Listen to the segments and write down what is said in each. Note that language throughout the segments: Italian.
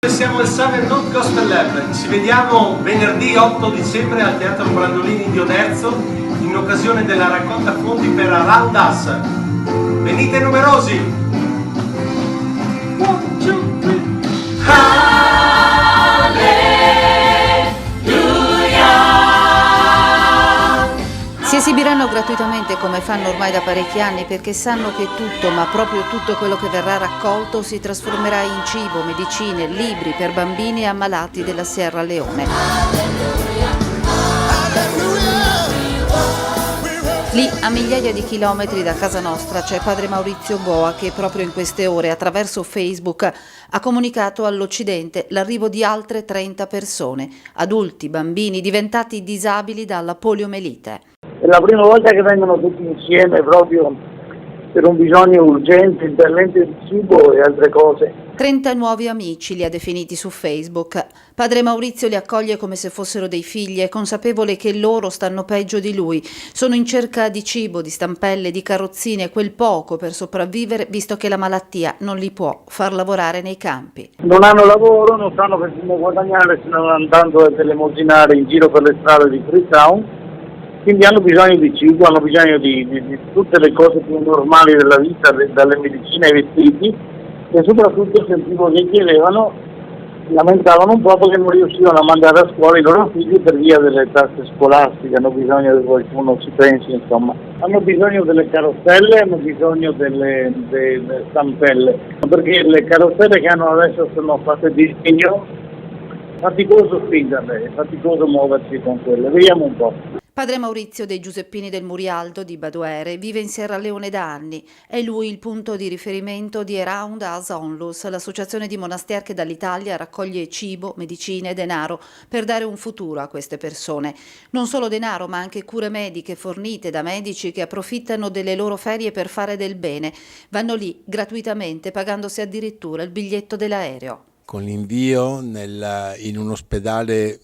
Siamo al Seven Note Gospel Lab, ci vediamo venerdì 8 dicembre al Teatro Brandolini di Oderzo in occasione della raccolta fondi per Around Us. Venite numerosi! 1, 2, 3. Si esibiranno gratuitamente come fanno ormai da parecchi anni perché sanno che tutto, ma proprio tutto quello che verrà raccolto si trasformerà in cibo, medicine, libri per bambini ammalati della Sierra Leone. Lì, a migliaia di chilometri da casa nostra, c'è padre Maurizio Boa che proprio in queste ore, attraverso Facebook, ha comunicato all'Occidente l'arrivo di altre 30 persone, adulti, bambini, diventati disabili dalla poliomelite. È la prima volta che vengono tutti insieme proprio per un bisogno urgente, intervento di cibo e altre cose. 30 nuovi amici li ha definiti su Facebook. Padre Maurizio li accoglie come se fossero dei figli, è consapevole che loro stanno peggio di lui. Sono in cerca di cibo, di stampelle, di carrozzine, quel poco per sopravvivere, visto che la malattia non li può far lavorare nei campi. Non hanno lavoro, non sanno per come guadagnare se non andando a elemosinare in giro per le strade di Freetown. Quindi hanno bisogno di cibo, hanno bisogno di tutte le cose più normali della vita, dalle medicine ai vestiti, e soprattutto sentivo che chiedevano, lamentavano un po' perché non riuscivano a mandare a scuola i loro figli per via delle tasse scolastiche, hanno bisogno che qualcuno ci pensi, insomma. Hanno bisogno delle carrozzelle, hanno bisogno delle stampelle, perché le carrozzelle che hanno adesso sono fatte di legno, faticoso spingerle, è faticoso muoversi con quelle, vediamo un po'. Padre Maurizio dei Giuseppini del Murialdo di Badoere vive in Sierra Leone da anni. È lui il punto di riferimento di Around Us Onlus, l'associazione di monasteri che dall'Italia raccoglie cibo, medicine e denaro per dare un futuro a queste persone. Non solo denaro, ma anche cure mediche fornite da medici che approfittano delle loro ferie per fare del bene. Vanno lì gratuitamente, pagandosi addirittura il biglietto dell'aereo. Con l'invio in un ospedale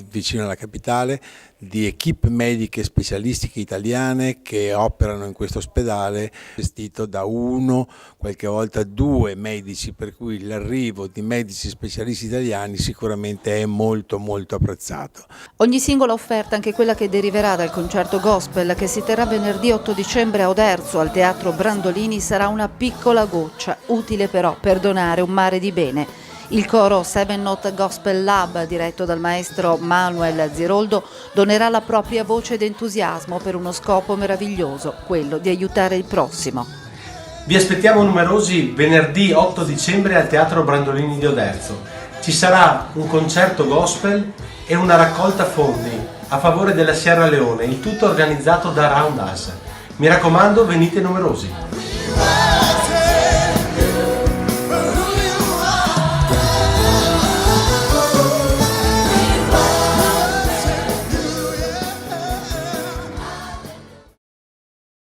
vicino alla capitale di equip mediche specialistiche italiane che operano in questo ospedale, gestito da uno, qualche volta due medici, per cui l'arrivo di medici specialisti italiani sicuramente è molto molto apprezzato. Ogni singola offerta, anche quella che deriverà dal concerto gospel che si terrà venerdì 8 dicembre a Oderzo al Teatro Brandolini, sarà una piccola goccia, utile però per donare un mare di bene. Il coro Seven Note Gospel Lab, diretto dal maestro Manuel Ziroldo, donerà la propria voce ed entusiasmo per uno scopo meraviglioso, quello di aiutare il prossimo. Vi aspettiamo numerosi venerdì 8 dicembre al Teatro Brandolini di Oderzo. Ci sarà un concerto gospel e una raccolta fondi a favore della Sierra Leone, il tutto organizzato da Around Us. Mi raccomando, venite numerosi.